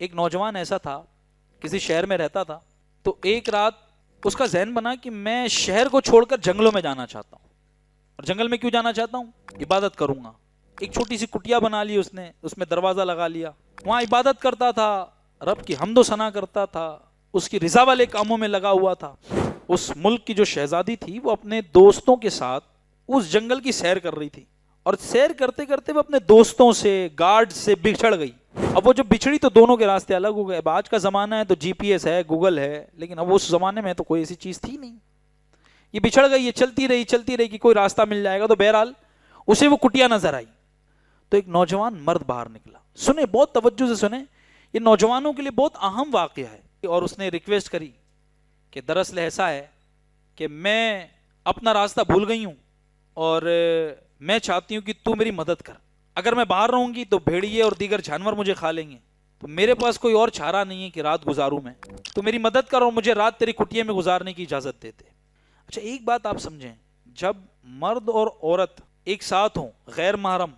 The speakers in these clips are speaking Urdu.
ایک نوجوان ایسا تھا، کسی شہر میں رہتا تھا، تو ایک رات اس کا ذہن بنا کہ میں شہر کو چھوڑ کر جنگلوں میں جانا چاہتا ہوں. اور جنگل میں کیوں جانا چاہتا ہوں؟ عبادت کروں گا. ایک چھوٹی سی کٹیا بنا لی اس نے، اس میں دروازہ لگا لیا، وہاں عبادت کرتا تھا، رب کی حمد و ثنا کرتا تھا، اس کی رضا والے کاموں میں لگا ہوا تھا. اس ملک کی جو شہزادی تھی وہ اپنے دوستوں کے ساتھ اس جنگل کی سیر کر رہی تھی، اور سیر کرتے کرتے وہ اپنے دوستوں سے، گارڈ سے بچھڑ گئی. اب وہ جو بچھڑی تو دونوں کے راستے الگ ہو گئے. اب آج کا زمانہ ہے تو جی پی ایس ہے، گوگل ہے، لیکن اب اس زمانے میں تو کوئی ایسی چیز تھی نہیں. یہ بچھڑ گئی، یہ چلتی رہی کہ کوئی راستہ مل جائے گا. تو بہرحال اسے وہ کٹیا نظر آئی، تو ایک نوجوان مرد باہر نکلا. سنیں، بہت توجہ سے سنیں، یہ نوجوانوں کے لیے بہت اہم واقعہ ہے. اور اس نے ریکویسٹ کری کہ دراصل ایسا ہے کہ میں اپنا راستہ بھول گئی ہوں، اور میں چاہتی ہوں کہ تو میری مدد کر. اگر میں باہر رہوں گی تو بھیڑیے اور دیگر جانور مجھے کھا لیں گے، تو میرے پاس کوئی اور چارہ نہیں ہے کہ رات گزاروں میں. تو میری مدد کر اور مجھے رات تیری کٹیے میں گزارنے کی اجازت دیتے. اچھا ایک بات آپ سمجھیں، جب مرد اور عورت ایک ساتھ ہوں، غیر محرم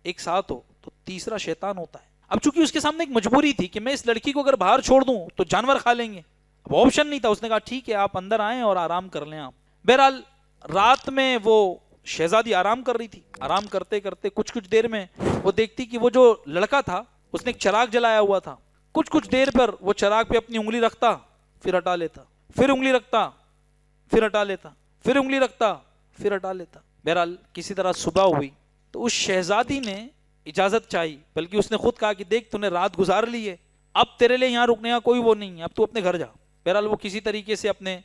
ایک ساتھ ہو، تو تیسرا شیطان ہوتا ہے. اب چونکہ اس کے سامنے ایک مجبوری تھی کہ میں اس لڑکی کو اگر باہر چھوڑ دوں تو جانور کھا لیں گے، اب آپشن نہیں تھا. اس نے کہا ٹھیک ہے، آپ اندر آئیں اور آرام کر لیں. آپ بہرحال رات میں وہ شہزادی آرام کر رہی تھی. آرام کرتے کرتے کچھ دیر میں وہ دیکھتی کہ وہ جو لڑکا تھا اس نے ایک چراغ جلایا ہوا تھا. کچھ دیر پر وہ چراغ پہ اپنی انگلی رکھتا، پھر ہٹا لیتا، پھر انگلی رکھتا، پھر ہٹا لیتا، پھر انگلی رکھتا، پھر ہٹا لیتا. بہرحال کسی طرح صبح ہوئی تو اس شہزادی نے اجازت چاہی، بلکہ اس نے خود کہا کہ دیکھ تو نے رات گزار لی ہے، اب تیرے لیے یہاں رکنے کا کوئی وہ نہیں ہے، اب تو اپنے گھر جا. بہرحال وہ کسی طریقے سے اپنے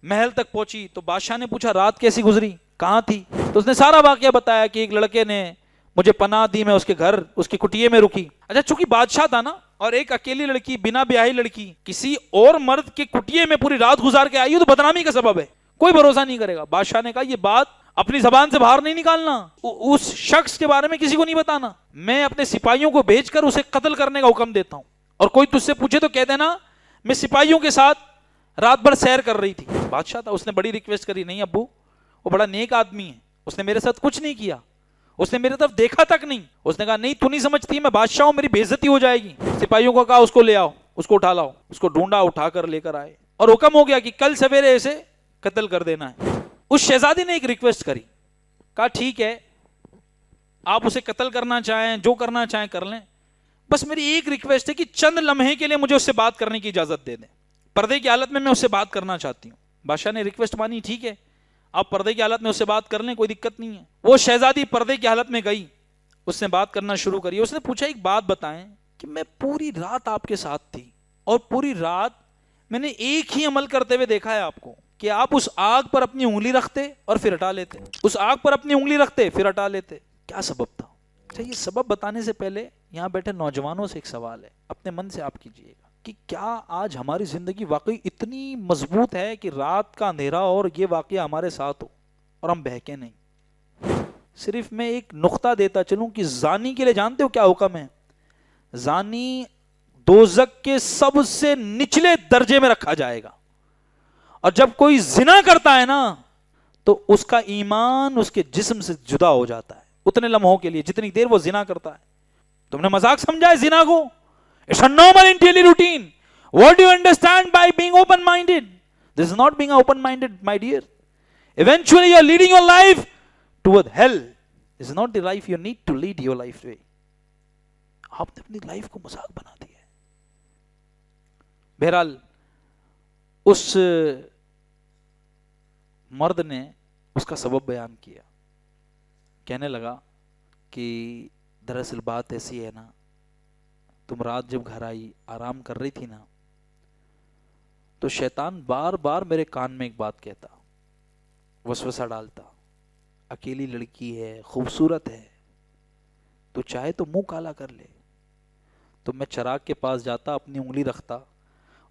محل تک پہنچی. تو بادشاہ نے پوچھا رات کیسی گزری، کہاں تھی؟ تو اس نے سارا واقعہ بتایا کہ ایک لڑکے نے مجھے پناہ دی، میں اس کے گھر، اس کی کٹیے میں رکی. اچھا چونکہ بادشاہ تھا نا، اور ایک اکیلی لڑکی، بنا بیاہی لڑکی کسی اور مرد کے کٹیے میں پوری رات گزار کے آئی ہو، تو بدنامی کا سبب ہے، کوئی بھروسہ نہیں کرے گا. بادشاہ نے کہا یہ بات اپنی زبان سے باہر نہیں نکالنا، اس شخص کے بارے میں کسی کو نہیں بتانا، میں اپنے سپاہیوں کو بھیج کر اسے قتل کرنے کا حکم دیتا ہوں، اور کوئی تجھ سے پوچھے تو کہہ دینا میں سپاہیوں کے ساتھ رات بھر سیر کر رہی تھی. بادشاہ تھا، اس نے بڑی ریکویسٹ کری، نہیں ابو، وہ بڑا نیک آدمی ہے، اس نے میرے ساتھ کچھ نہیں کیا، اس نے میرے طرف دیکھا تک نہیں. اس نے کہا نہیں تو نہیں سمجھتی، میں بادشاہ ہوں، میری بے عزتی ہو جائے گی. سپاہیوں کو کہا اس کو لے آؤ، اس کو اٹھا لاؤ. اس کو ڈھونڈا، اٹھا کر لے کر آئے، اور حکم ہو گیا کہ کل سویرے اسے قتل کر دینا ہے. اس شہزادی نے ایک ریکویسٹ کری، کہا ٹھیک ہے آپ اسے قتل کرنا چاہیں، جو کرنا چاہیں کر لیں، بس میری ایک ریکویسٹ ہے کہ چند لمحے کے لیے مجھے اس سے بات کرنے کی اجازت دے دیں، پردے کی حالت میں اس سے بات کرنا چاہتی ہوں. بادشاہ نے ریکویسٹ مانی، ٹھیک ہے آپ پردے کی حالت میں اس سے بات کر لیں، کوئی دقت نہیں ہے. وہ شہزادی پردے کی حالت میں گئی، اس نے بات کرنا شروع کری. اس نے پوچھا ایک بات بتائیں کہ میں پوری رات آپ کے ساتھ تھی، اور پوری رات میں نے ایک ہی عمل کرتے ہوئے دیکھا ہے آپ کو کہ آپ اس آگ پر اپنی انگلی رکھتے اور پھر ہٹا لیتے، اس آگ پر اپنی انگلی رکھتے پھر ہٹا لیتے، کیا سبب تھا؟ اچھا یہ سبب بتانے سے پہلے یہاں بیٹھے نوجوانوں سے ایک سوال ہے، اپنے من سے آپ کیجئے گا کہ کیا آج ہماری زندگی واقعی اتنی مضبوط ہے کہ رات کا اندھیرا اور یہ واقعہ ہمارے ساتھ ہو اور ہم بہکے نہیں؟ صرف میں ایک نقطہ دیتا چلوں کہ زانی کے لیے جانتے ہو کیا حکم ہے؟ زانی دوزخ کے سب سے نچلے درجے میں رکھا جائے گا، اور جب کوئی زنا کرتا ہے نا تو اس کا ایمان اس کے جسم سے جدا ہو جاتا ہے اتنے لمحوں کے لیے جتنی دیر وہ زنا کرتا ہے. تم نے مذاق سمجھا ہے زنا کو؟ It's a normal in daily routine. What do you understand by being open-minded? This is not being open-minded, my dear. Eventually you are leading your life toward hell. This is not the life you need to lead your life way. آپ نے اپنی لائف کو مذاق بنا دیا ہے. بہرحال اس مرد نے اس کا سبب بیان کیا، کہنے لگا کہ دراصل بات ایسی ہے نا، تم رات جب گھر آئی آرام کر رہی تھی نا، تو شیطان بار بار میرے کان میں ایک بات کہتا، وسوسہ ڈالتا، اکیلی لڑکی ہے، خوبصورت ہے، تو چاہے تو منہ کالا کر لے. تو میں چراغ کے پاس جاتا، اپنی انگلی رکھتا،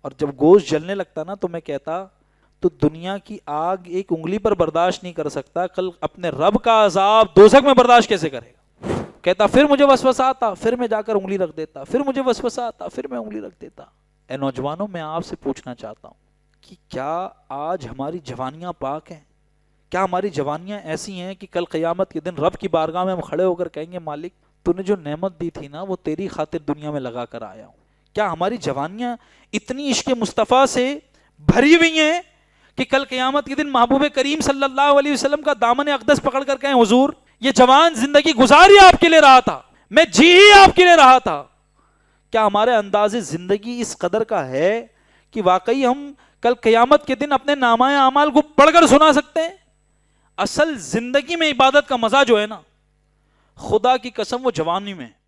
اور جب گوشت جلنے لگتا نا تو میں کہتا تو دنیا کی آگ ایک انگلی پر برداشت نہیں کر سکتا، کل اپنے رب کا عذاب دوزخ میں برداشت کیسے کرے گا؟ کہتا پھر مجھے وسوسہ آتا، پھر میں جا کر انگلی رکھ دیتا، پھر مجھے وسوسہ آتا، پھر میں انگلی رکھ دیتا. اے نوجوانوں، میں آپ سے پوچھنا چاہتا ہوں کہ کیا آج ہماری جوانیاں پاک ہیں؟ کیا ہماری جوانیاں ایسی ہیں کہ کل قیامت کے دن رب کی بارگاہ میں ہم کھڑے ہو کر کہیں گے مالک تو نے جو نعمت دی تھی نا وہ تیری خاطر دنیا میں لگا کر آیا ہوں؟ کیا ہماری جوانیاں اتنی عشق مصطفیٰ سے بھری ہوئی ہیں کہ کل قیامت کے دن محبوب کریم صلی اللہ علیہ وسلم کا دامن اقدس پکڑ کر کہیں حضور یہ جوان زندگی گزاری آپ کے لیے رہا تھا، میں جی ہی آپ کے لیے رہا تھا؟ کیا ہمارے انداز زندگی اس قدر کا ہے کہ واقعی ہم کل قیامت کے دن اپنے نامہ اعمال کو پڑھ کر سنا سکتے ہیں؟ اصل زندگی میں عبادت کا مزہ جو ہے نا، خدا کی قسم وہ جوانی میں ہے۔